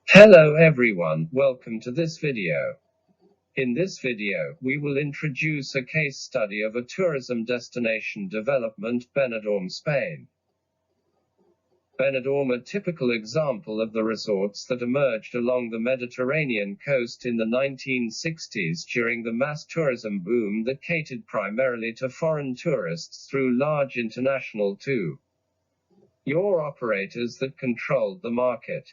Hello everyone, welcome to this video. In this video, we will introduce a case study of a tourism destination development, Benidorm, Spain. Benidorm, a typical example of the resorts that emerged along the Mediterranean coast in the 1960s during the mass tourism boom that catered primarily to foreign tourists through large international tour operators that controlled the market.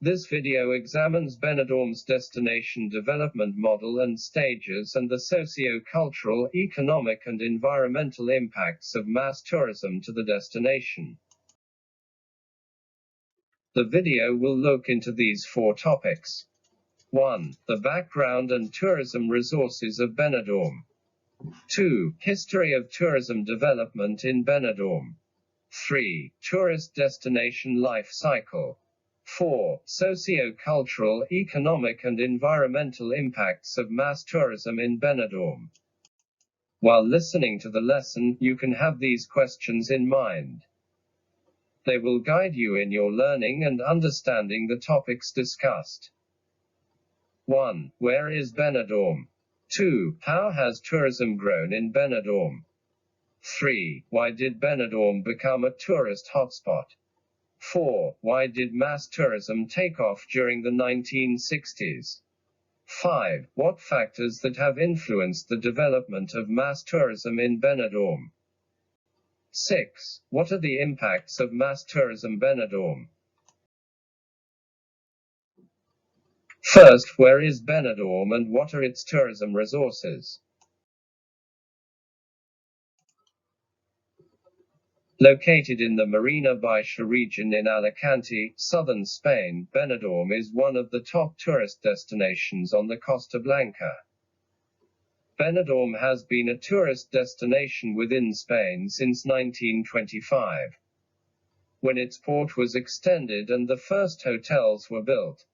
This video examines Benidorm's destination development model and stages and the socio-cultural, economic and environmental impacts of mass tourism to the destination. The video will look into these 4 topics. 1. The background and tourism resources of Benidorm. 2. History of tourism development in Benidorm. 3. Tourist destination life cycle. 4. Socio-cultural, economic and environmental impacts of mass tourism in Benidorm. While listening to the lesson, you can have these questions in mind. They will guide you in your learning and understanding the topics discussed. 1. Where is Benidorm? 2. How has tourism grown in Benidorm? 3. Why did Benidorm become a tourist hotspot? 4. Why did mass tourism take off during the 1960s? 5. What factors that have influenced the development of mass tourism in Benidorm? 6. What are the impacts of mass tourism Benidorm? First, where is Benidorm and what are its tourism resources? Located in the Marina Baixa region in Alicante, southern Spain, Benidorm is one of the top tourist destinations on the Costa Blanca. Benidorm has been a tourist destination within Spain since 1925, when its port was extended and the first hotels were built.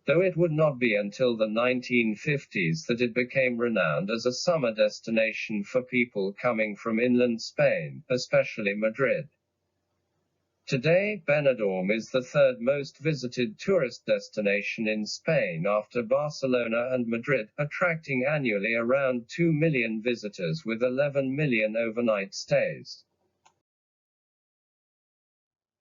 Though it would not be until the 1950s that it became renowned as a summer destination for people coming from inland Spain, especially Madrid. Today, Benidorm is the third most visited tourist destination in Spain after Barcelona and Madrid, attracting annually around 2 million visitors with 11 million overnight stays.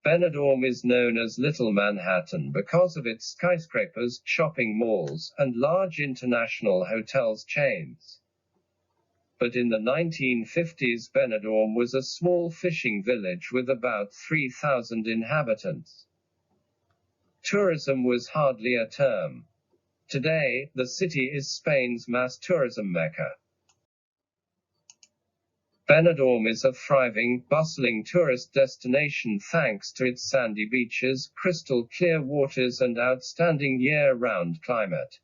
Benidorm is known as Little Manhattan because of its skyscrapers, shopping malls, and large international hotels chains. But in the 1950s, Benidorm was a small fishing village with about 3,000 inhabitants. Tourism was hardly a term. Today, the city is Spain's mass tourism mecca. Benidorm is a thriving, bustling tourist destination thanks to its sandy beaches, crystal clear waters and outstanding year-round climate.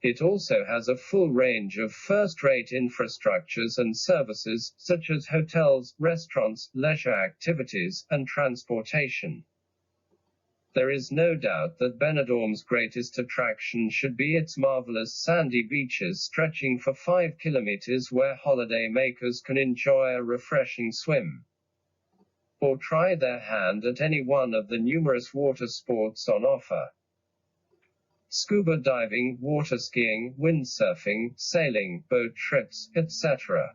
It also has a full range of first-rate infrastructures and services, such as hotels, restaurants, leisure activities, and transportation. There is no doubt that Benidorm's greatest attraction should be its marvelous sandy beaches stretching for 5 kilometers where holidaymakers can enjoy a refreshing swim, or try their hand at any one of the numerous water sports on offer. Scuba diving, water skiing, windsurfing, sailing, boat trips, etc.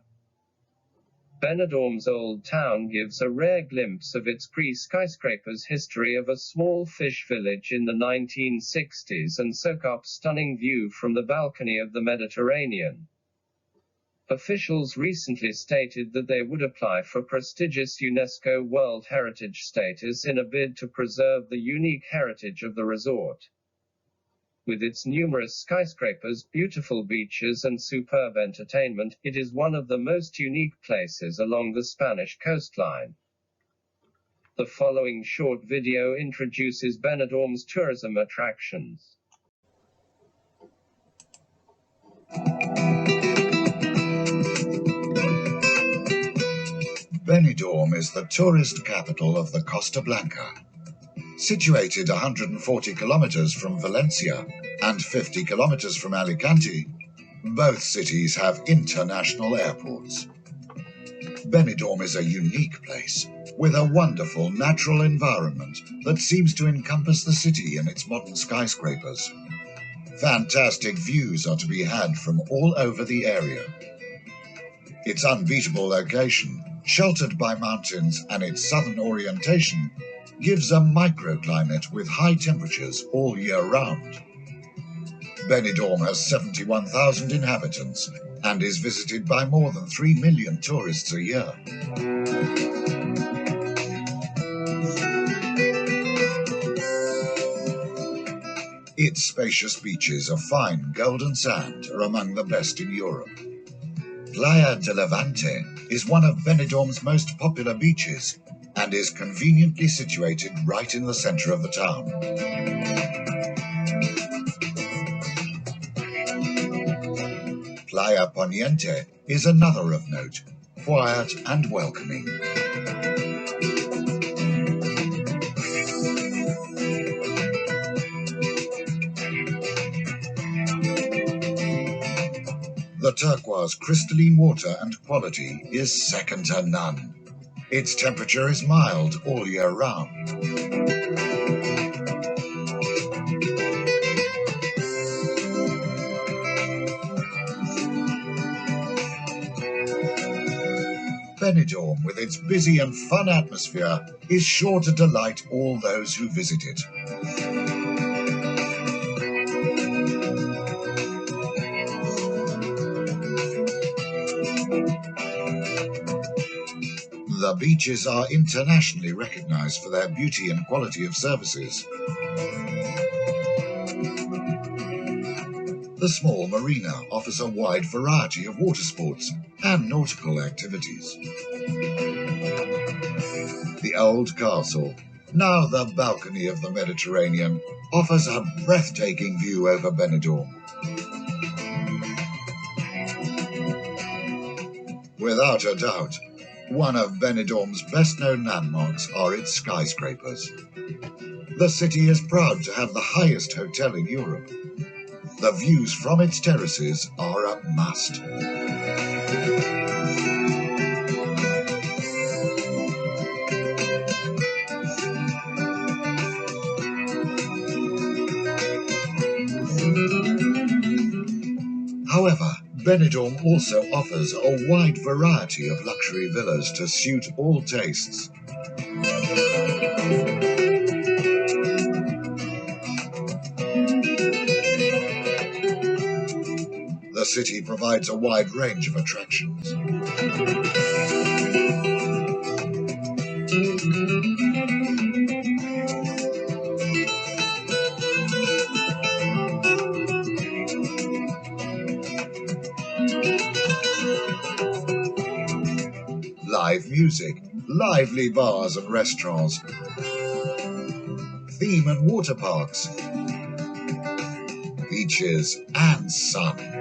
Benidorm's old town gives a rare glimpse of its pre-skyscrapers history of a small fish village in the 1960s and soak up stunning view from the balcony of the Mediterranean. Officials recently stated that they would apply for prestigious UNESCO World Heritage status in a bid to preserve the unique heritage of the resort. With its numerous skyscrapers, beautiful beaches and superb entertainment, it is one of the most unique places along the Spanish coastline. The following short video introduces Benidorm's tourism attractions. Benidorm is the tourist capital of the Costa Blanca. Situated 140 kilometers from Valencia and 50 kilometers from Alicante, both cities have international airports. Benidorm is a unique place, with a wonderful natural environment that seems to encompass the city in its modern skyscrapers. Fantastic views are to be had from all over the area. Its unbeatable location, sheltered by mountains and its southern orientation, gives a microclimate with high temperatures all year round. Benidorm has 71,000 inhabitants and is visited by more than 3 million tourists a year. Its spacious beaches of fine golden sand are among the best in Europe. Playa de Levante is one of Benidorm's most popular beaches and is conveniently situated right in the center of the town. Playa Poniente is another of note, quiet and welcoming. The turquoise crystalline water and quality is second to none. Its temperature is mild all year round. Benidorm, with its busy and fun atmosphere, is sure to delight all those who visit it. The beaches are internationally recognized for their beauty and quality of services. The small marina offers a wide variety of water sports and nautical activities. The old castle, now the balcony of the Mediterranean, offers a breathtaking view over Benidorm. Without a doubt, one of Benidorm's best-known landmarks are its skyscrapers. The city is proud to have the highest hotel in Europe. The views from its terraces are a must. However, Benidorm also offers a wide variety of luxury villas to suit all tastes. The city provides a wide range of attractions. Live music, lively bars and restaurants, theme and water parks, beaches and sun.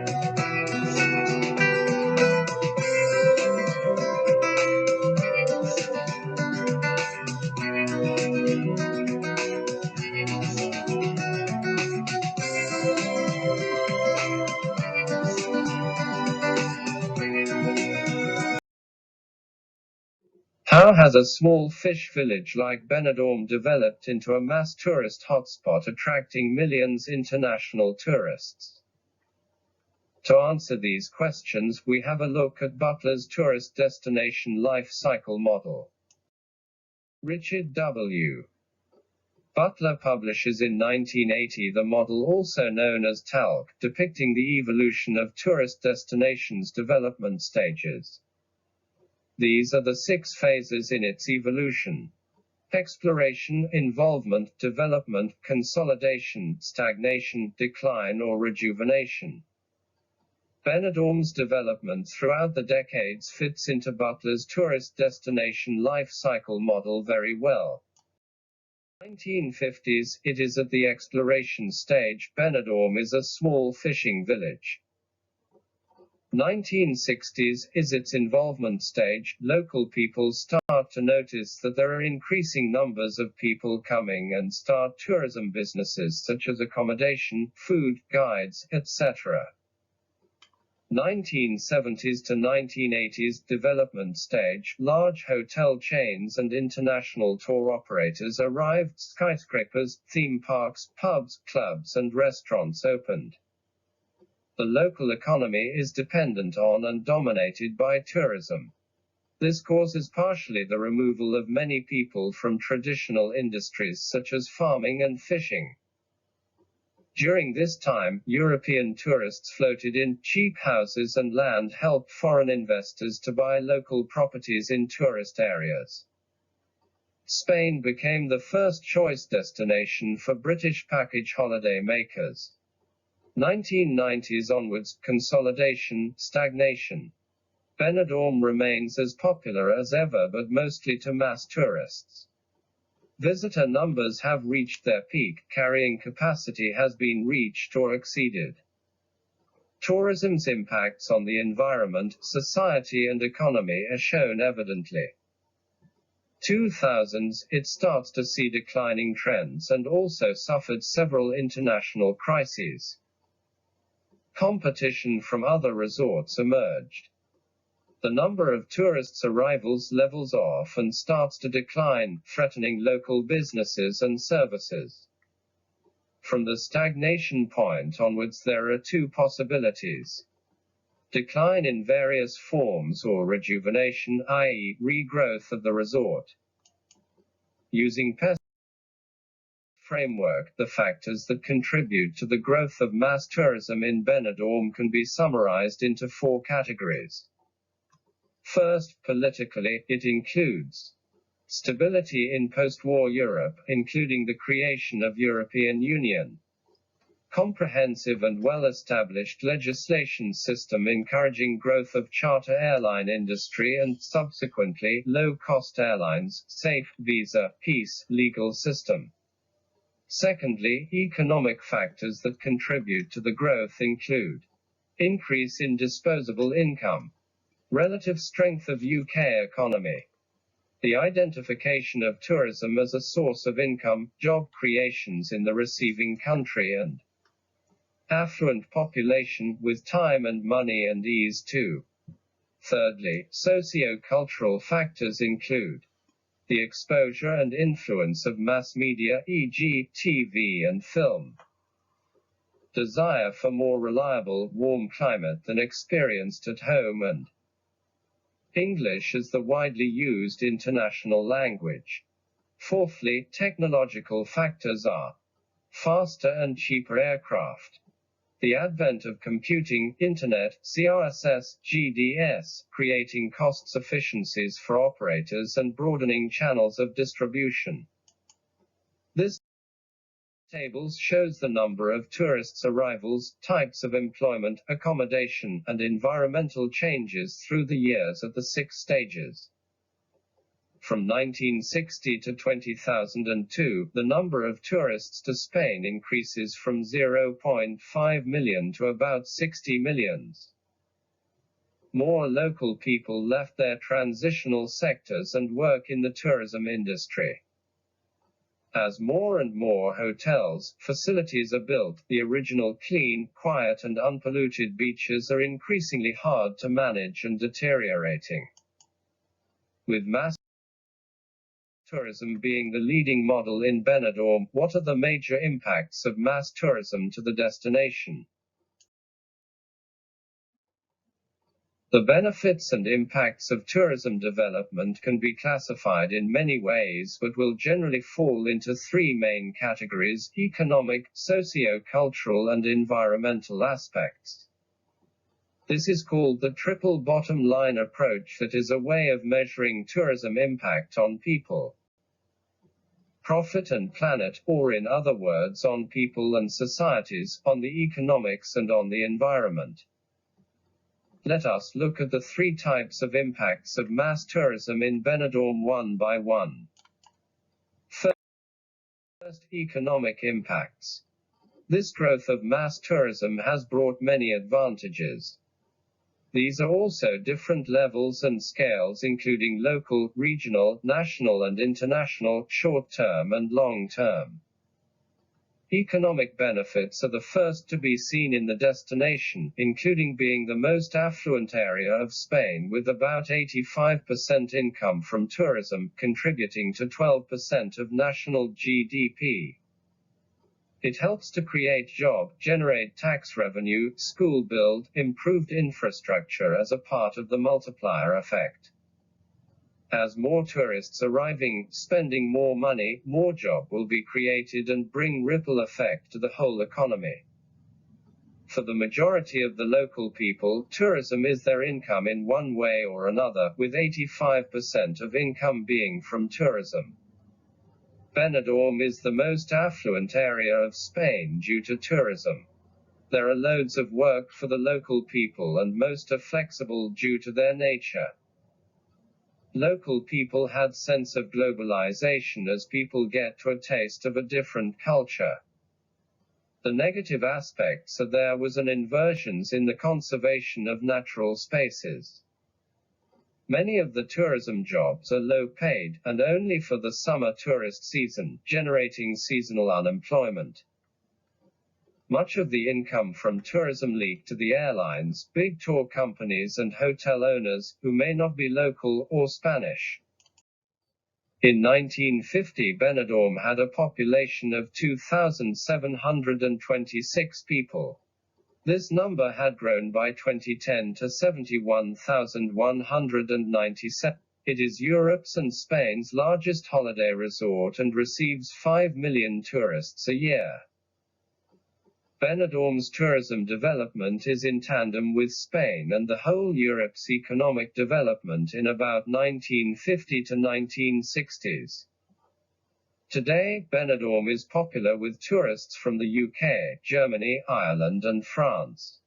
How has a small fish village like Benidorm developed into a mass tourist hotspot attracting millions international tourists? To answer these questions, we have a look at Butler's tourist destination life cycle model. Richard W. Butler publishes in 1980 the model also known as TALC, depicting the evolution of tourist destinations' development stages. These are the 6 phases in its evolution: exploration, involvement, development, consolidation, stagnation, decline or rejuvenation. Benidorm's development throughout the decades fits into Butler's tourist destination life cycle model very well. 1950s, it is at the exploration stage. Benidorm is a small fishing village. 1960s is its involvement stage. Local people start to notice that there are increasing numbers of people coming and start tourism businesses such as accommodation, food, guides, etc. 1970s to 1980s development stage, large hotel chains and international tour operators arrived, skyscrapers, theme parks, pubs, clubs and restaurants opened. The local economy is dependent on and dominated by tourism. This causes partially the removal of many people from traditional industries such as farming and fishing. During this time, European tourists floated in. Cheap houses and land helped foreign investors to buy local properties in tourist areas. Spain became the first choice destination for British package holiday makers. 1990s onwards, consolidation, stagnation. Benidorm remains as popular as ever but mostly to mass tourists. Visitor numbers have reached their peak, carrying capacity has been reached or exceeded. Tourism's impacts on the environment, society and economy are shown evidently. 2000s, it starts to see declining trends and also suffered several international crises. Competition from other resorts emerged. The number of tourists' arrivals levels off and starts to decline, threatening local businesses and services. From the stagnation point onwards there are two possibilities. Decline in various forms or rejuvenation, i.e., regrowth of the resort. Using PES framework, the factors that contribute to the growth of mass tourism in Benidorm can be summarized into four categories. First, politically, it includes stability in post-war Europe, including the creation of European Union, comprehensive and well-established legislation system encouraging growth of charter airline industry and, subsequently, low-cost airlines, safe, visa, peace, legal system. Secondly, economic factors that contribute to the growth include increase in disposable income, relative strength of UK economy, the identification of tourism as a source of income, job creations in the receiving country and affluent population with time and money and ease too. Thirdly, socio-cultural factors include the exposure and influence of mass media, e.g., TV and film, desire for more reliable, warm climate than experienced at home and English as the widely used international language. Fourthly, technological factors are faster and cheaper aircraft, the advent of computing, internet, CRSS, GDS, creating cost efficiencies for operators and broadening channels of distribution. This tables shows the number of tourists' arrivals, types of employment, accommodation, and environmental changes through the years at the 6 stages. From 1960 to 2002, the number of tourists to Spain increases from 0.5 million to about 60 million. More local people left their transitional sectors and work in the tourism industry. As more and more hotels, facilities are built, the original clean, quiet and unpolluted beaches are increasingly hard to manage and deteriorating. With mass tourism being the leading model in Benidorm, what are the major impacts of mass tourism to the destination? The benefits and impacts of tourism development can be classified in many ways but will generally fall into 3 main categories: economic, socio-cultural and environmental aspects. This is called the triple bottom line approach, that is a way of measuring tourism impact on people, profit and planet, or in other words on people and societies, on the economics and on the environment. Let us look at the 3 types of impacts of mass tourism in Benidorm one by one. First, economic impacts. This growth of mass tourism has brought many advantages. These are also different levels and scales, including local, regional, national and international, short-term and long-term. Economic benefits are the first to be seen in the destination, including being the most affluent area of Spain with about 85% income from tourism, contributing to 12% of national GDP. It helps to create jobs, generate tax revenue, school build, improved infrastructure as a part of the multiplier effect. As more tourists arriving, spending more money, more job will be created and bring ripple effect to the whole economy. For the majority of the local people, tourism is their income in one way or another, with 85% of income being from tourism. Benidorm is the most affluent area of Spain due to tourism. There are loads of work for the local people and most are flexible due to their nature. Local people had sense of globalization as people get to a taste of a different culture. The negative aspects are there was an inversions in the conservation of natural spaces. Many of the tourism jobs are low paid, and only for the summer tourist season, generating seasonal unemployment. Much of the income from tourism leaked to the airlines, big tour companies and hotel owners, who may not be local or Spanish. In 1950 Benidorm had a population of 2,726 people. This number had grown by 2010 to 71,197. It is Europe's and Spain's largest holiday resort and receives 5 million tourists a year. Benidorm's tourism development is in tandem with Spain and the whole Europe's economic development in about 1950 to 1960s. Today, Benidorm is popular with tourists from the UK, Germany, Ireland and France.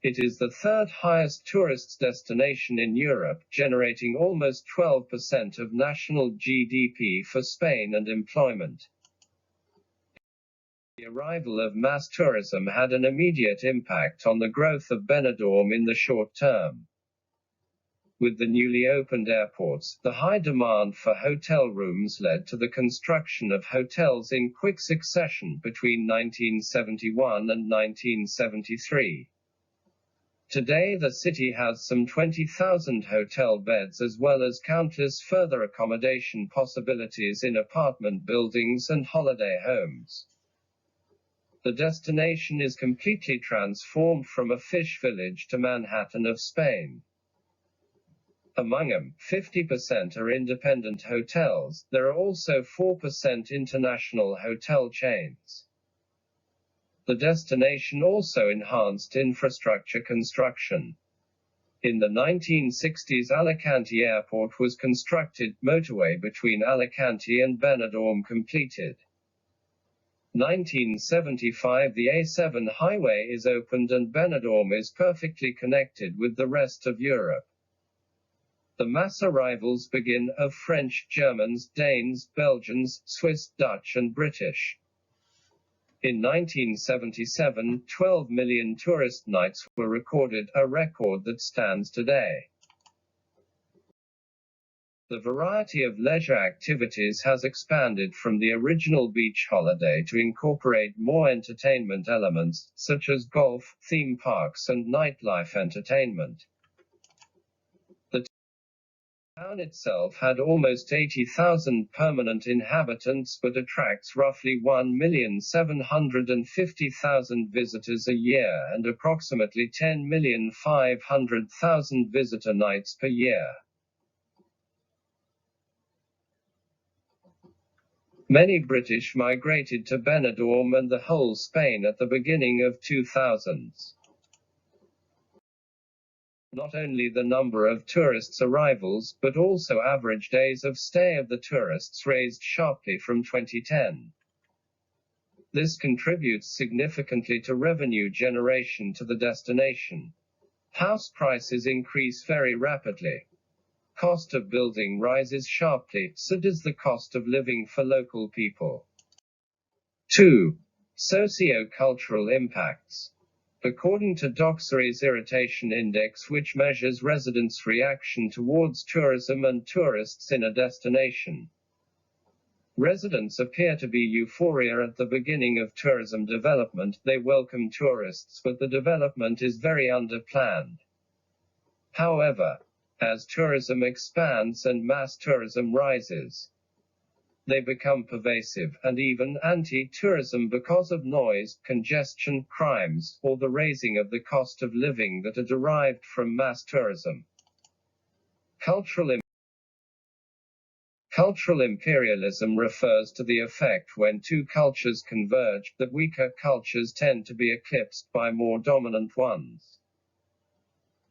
It is the third highest tourist destination in Europe, generating almost 12% of national GDP for Spain and employment. The arrival of mass tourism had an immediate impact on the growth of Benidorm in the short term. With the newly opened airports, the high demand for hotel rooms led to the construction of hotels in quick succession between 1971 and 1973. Today the city has some 20,000 hotel beds as well as countless further accommodation possibilities in apartment buildings and holiday homes. The destination is completely transformed from a fish village to Manhattan of Spain. Among them, 50% are independent hotels. There are also 4% international hotel chains. The destination also enhanced infrastructure construction. In the 1960s Alicante Airport was constructed, motorway between Alicante and Benidorm completed. 1975 the A7 highway is opened and Benidorm is perfectly connected with the rest of Europe. The mass arrivals begin of French, Germans, Danes, Belgians, Swiss, Dutch and British. In 1977, 12 million tourist nights were recorded, a record that stands today. The variety of leisure activities has expanded from the original beach holiday to incorporate more entertainment elements, such as golf, theme parks and nightlife entertainment. The town itself had almost 80,000 permanent inhabitants but attracts roughly 1,750,000 visitors a year and approximately 10,500,000 visitor nights per year. Many British migrated to Benidorm and the whole Spain at the beginning of 2000s. Not only the number of tourists' arrivals, but also average days of stay of the tourists raised sharply from 2010. This contributes significantly to revenue generation to the destination. House prices increase very rapidly. Cost of building rises sharply, so does the cost of living for local people. 2. Socio-cultural impacts. According to Doxary's Irritation Index, which measures residents' reaction towards tourism and tourists in a destination, Residents appear to be euphoria at the beginning of tourism development. They welcome tourists, but the development is very underplanned. However, as tourism expands and mass tourism rises, they become pervasive, and even anti-tourism because of noise, congestion, crimes, or the raising of the cost of living that are derived from mass tourism. Cultural imperialism refers to the effect when two cultures converge, that weaker cultures tend to be eclipsed by more dominant ones.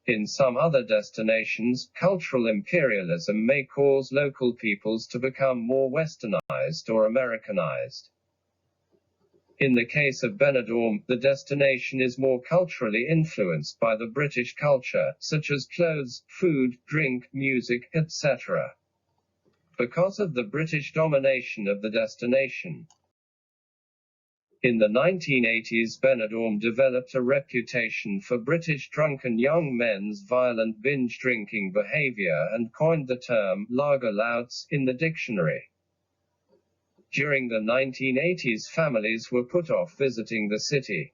In some other destinations, cultural imperialism may cause local peoples to become more westernized or Americanized. In the case of Benidorm, the destination is more culturally influenced by the British culture, such as clothes, food, drink, music, etc. Because of the British domination of the destination. In the 1980s, Benidorm developed a reputation for British drunken young men's violent binge drinking behavior and coined the term lager louts in the dictionary. During the 1980s, families were put off visiting the city.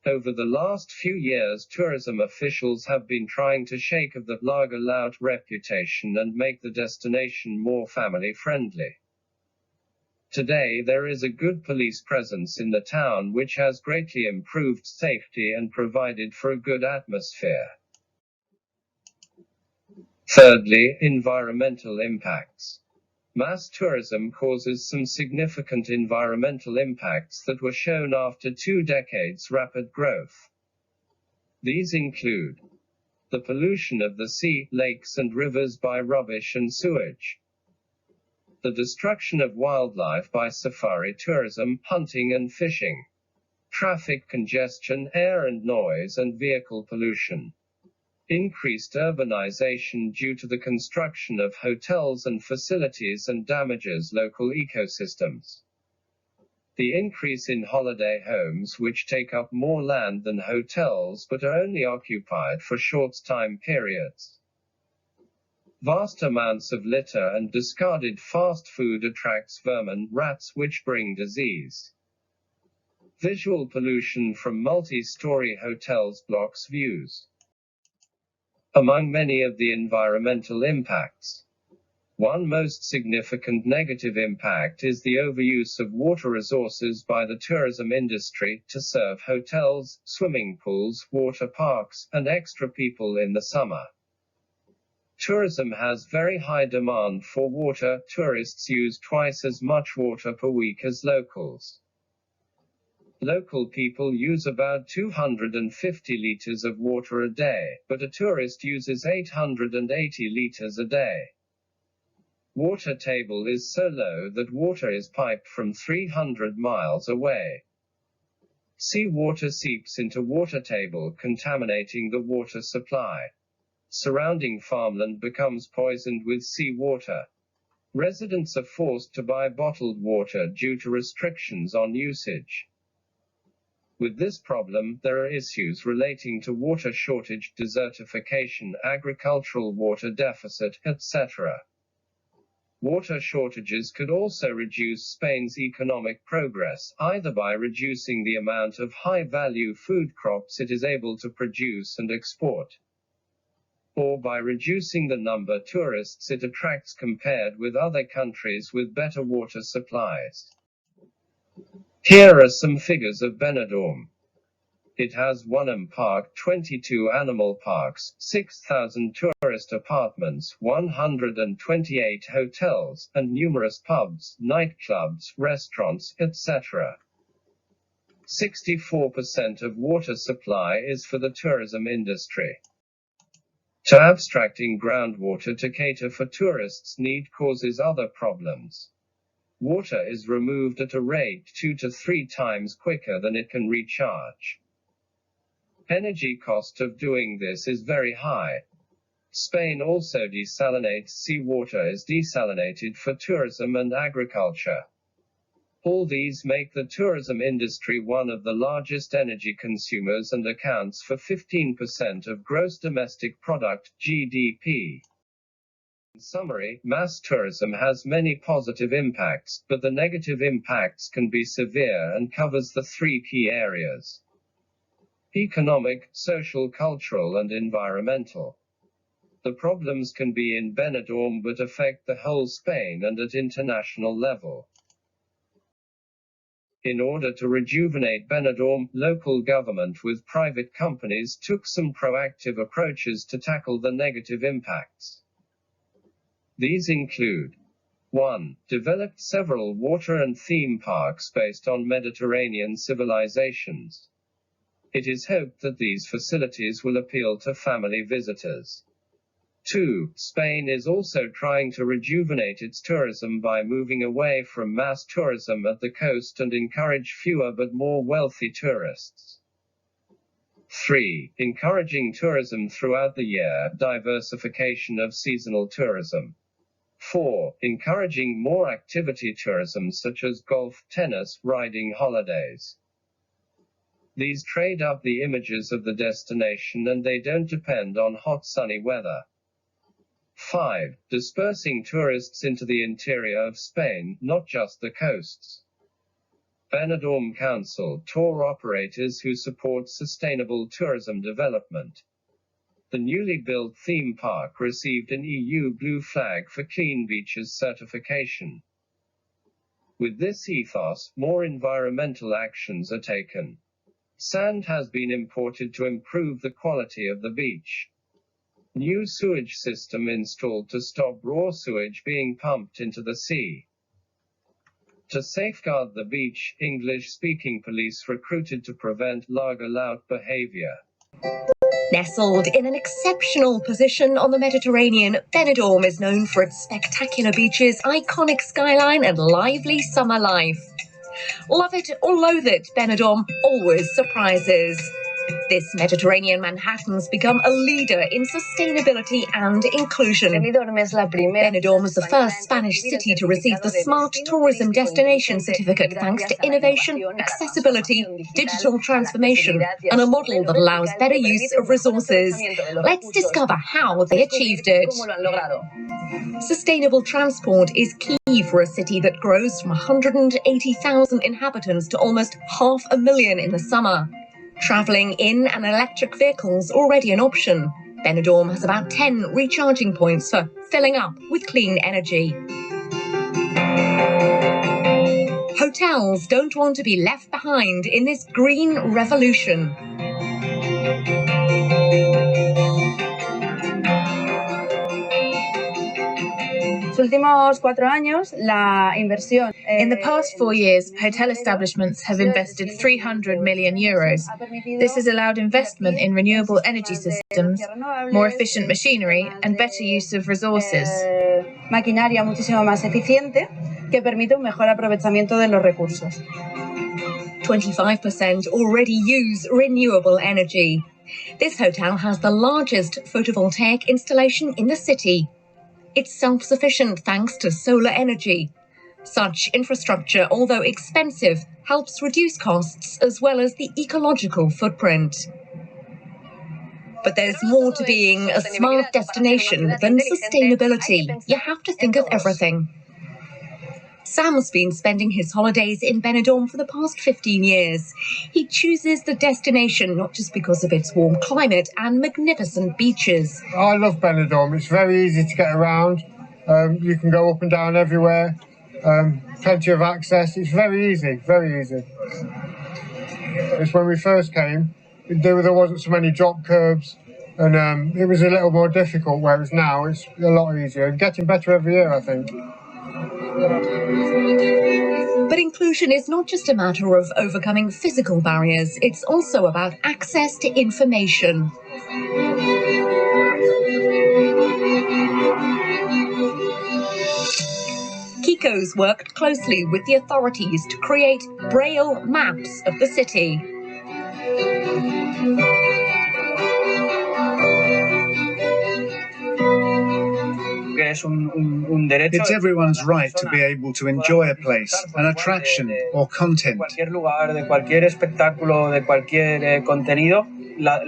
Over the last few years, tourism officials have been trying to shake of the lager lout reputation and make the destination more family-friendly. Today there is a good police presence in the town which has greatly improved safety and provided for a good atmosphere. Thirdly, environmental impacts. Mass tourism causes some significant environmental impacts that were shown after 2 decades rapid growth. These include the pollution of the sea, lakes and rivers by rubbish and sewage, the destruction of wildlife by safari tourism, hunting and fishing, traffic congestion, air and noise and vehicle pollution, increased urbanization due to the construction of hotels and facilities and damages local ecosystems. The increase in holiday homes which take up more land than hotels but are only occupied for short time periods. Vast amounts of litter and discarded fast food attracts vermin, rats which bring disease. Visual pollution from multi-story hotels blocks views. Among many of the environmental impacts, one most significant negative impact is the overuse of water resources by the tourism industry to serve hotels, swimming pools, water parks, and extra people in the summer. Tourism has very high demand for water. Tourists use twice as much water per week as locals. Local people use about 250 liters of water a day, but a tourist uses 880 liters a day. Water table is so low that water is piped from 300 miles away. Sea water seeps into water table, contaminating the water supply. Surrounding farmland becomes poisoned with sea water. Residents are forced to buy bottled water due to restrictions on usage. With this problem, there are issues relating to water shortage, desertification, agricultural water deficit, etc. Water shortages could also reduce Spain's economic progress, either by reducing the amount of high-value food crops it is able to produce and export, or by reducing the number of tourists it attracts compared with other countries with better water supplies. Here are some figures of Benidorm. It has 1 park, 22 animal parks, 6,000 tourist apartments, 128 hotels, and numerous pubs, nightclubs, restaurants, etc. 64% of water supply is for the tourism industry. To abstracting groundwater to cater for tourists' need causes other problems. Water is removed at a rate 2 to 3 times quicker than it can recharge. Energy cost of doing this is very high. Spain also desalinates seawater is desalinated for tourism and agriculture. All these make the tourism industry one of the largest energy consumers and accounts for 15% of gross domestic product, GDP. In summary, mass tourism has many positive impacts, but the negative impacts can be severe and covers the three key areas: economic, social, cultural, and environmental. The problems can be in Benidorm but affect the whole Spain and at international level. In order to rejuvenate Benidorm, local government with private companies took some proactive approaches to tackle the negative impacts. These include: 1. Developed several water and theme parks based on Mediterranean civilizations. It is hoped that these facilities will appeal to family visitors. 2. Spain is also trying to rejuvenate its tourism by moving away from mass tourism at the coast and encourage fewer but more wealthy tourists. 3. Encouraging tourism throughout the year, diversification of seasonal tourism. 4. Encouraging more activity tourism such as golf, tennis, riding holidays. These trade up the images of the destination and they don't depend on hot sunny weather. 5. Dispersing tourists into the interior of Spain, not just the coasts. Benidorm Council, tour operators who support sustainable tourism development. The newly built theme park received an EU Blue Flag for Clean Beaches certification. With this ethos, more environmental actions are taken. Sand has been imported to improve the quality of the beach. New sewage system installed to stop raw sewage being pumped into the sea. To safeguard the beach, English-speaking police recruited to prevent lager-lout behavior. Nestled in an exceptional position on the Mediterranean, Benidorm is known for its spectacular beaches, iconic skyline, and lively summer life. Love it or loathe it, Benidorm always surprises. This Mediterranean Manhattan's become a leader in sustainability and inclusion. Benidorm is the first Spanish city to receive the Smart Tourism Destination Certificate thanks to innovation, accessibility, digital transformation, and a model that allows better use of resources. Let's discover how they achieved it. Sustainable transport is key for a city that grows from 180,000 inhabitants to almost 500,000 in the summer. Travelling in an electric vehicle is already an option. Benidorm has about 10 recharging points for filling up with clean energy. Hotels don't want to be left behind in this green revolution. In the past 4 years, hotel establishments have invested €300 million. This has allowed investment in renewable energy systems, more efficient machinery, and better use of resources. 25% already use renewable energy. This hotel has the largest photovoltaic installation in the city. It's self-sufficient thanks to solar energy. Such infrastructure, although expensive, helps reduce costs as well as the ecological footprint. But there's more to being a smart destination than sustainability. You have to think of everything. Sam's been spending his holidays in Benidorm for the past 15 years. He chooses the destination not just because of its warm climate and magnificent beaches. I love Benidorm. It's very easy to get around. You can go up and down everywhere. Plenty of access. It's very easy, very easy. It's when we first came, there wasn't so many drop curbs, and it was a little more difficult, whereas now it's a lot easier and getting better every year, I think. But inclusion is not just a matter of overcoming physical barriers, it's also about access to information. Kiko's worked closely with the authorities to create braille maps of the city. It's everyone's right to be able to enjoy a place, an attraction or content. The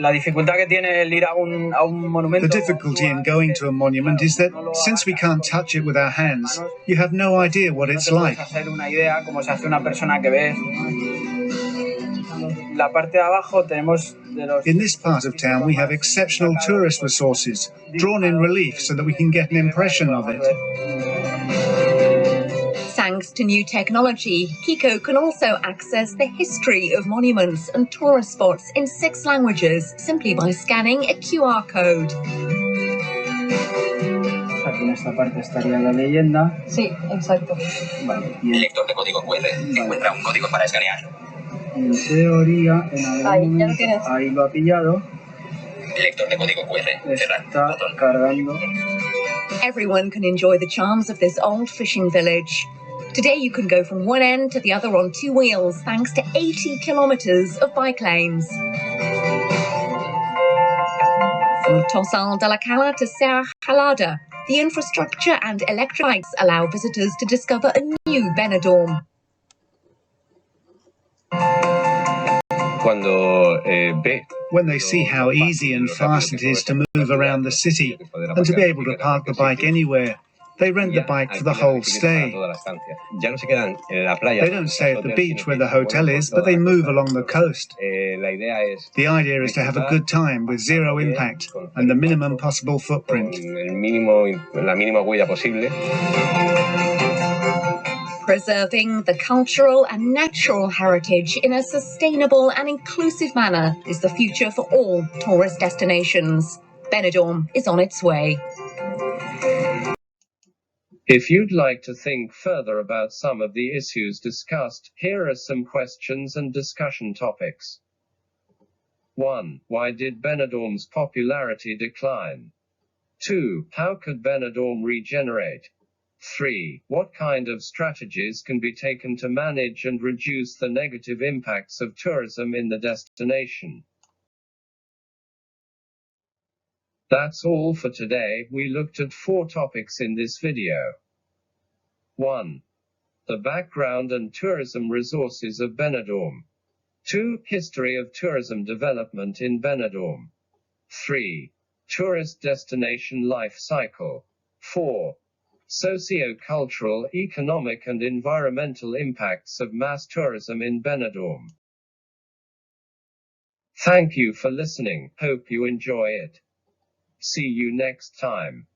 difficulty in going to a monument is that since we can't touch it with our hands, you have no idea what it's like. In this part of town, we have exceptional tourist resources, drawn in relief so that we can get an impression of it. Thanks to new technology, Kiko can also access the history of monuments and tourist spots in 6 languages simply by scanning a QR code. Aquí en esta parte estaría la leyenda. Sí, exacto. Vale. Lector de código QR. Encuentra un código para escanear. En teoría, en algún momento, ahí lo ha pillado. Lector de código QR. Cerrar. Está cargando. Everyone can enjoy the charms of this old fishing village. Today you can go from one end to the other on 2 wheels thanks to 80 kilometres of bike lanes. From Tossal de la Cala to Serra Halada, the infrastructure and electric bikes allow visitors to discover a new Benidorm. When they see how easy and fast it is to move around the city and to be able to park the bike anywhere, they rent the bike for the whole stay. They don't stay at the beach where the hotel is, but they move along the coast. The idea is to have a good time with zero impact and the minimum possible footprint. Preserving the cultural and natural heritage in a sustainable and inclusive manner is the future for all tourist destinations. Benidorm is on its way. If you'd like to think further about some of the issues discussed, here are some questions and discussion topics. 1. Why did Benidorm's popularity decline? 2. How could Benidorm regenerate? 3. What kind of strategies can be taken to manage and reduce the negative impacts of tourism in the destination? That's all for today. We looked at 4 topics in this video. 1. The background and tourism resources of Benidorm. 2. History of tourism development in Benidorm. 3. Tourist destination life cycle. 4. Socio-cultural, economic and environmental impacts of mass tourism in Benidorm. Thank you for listening. Hope you enjoy it. See you next time.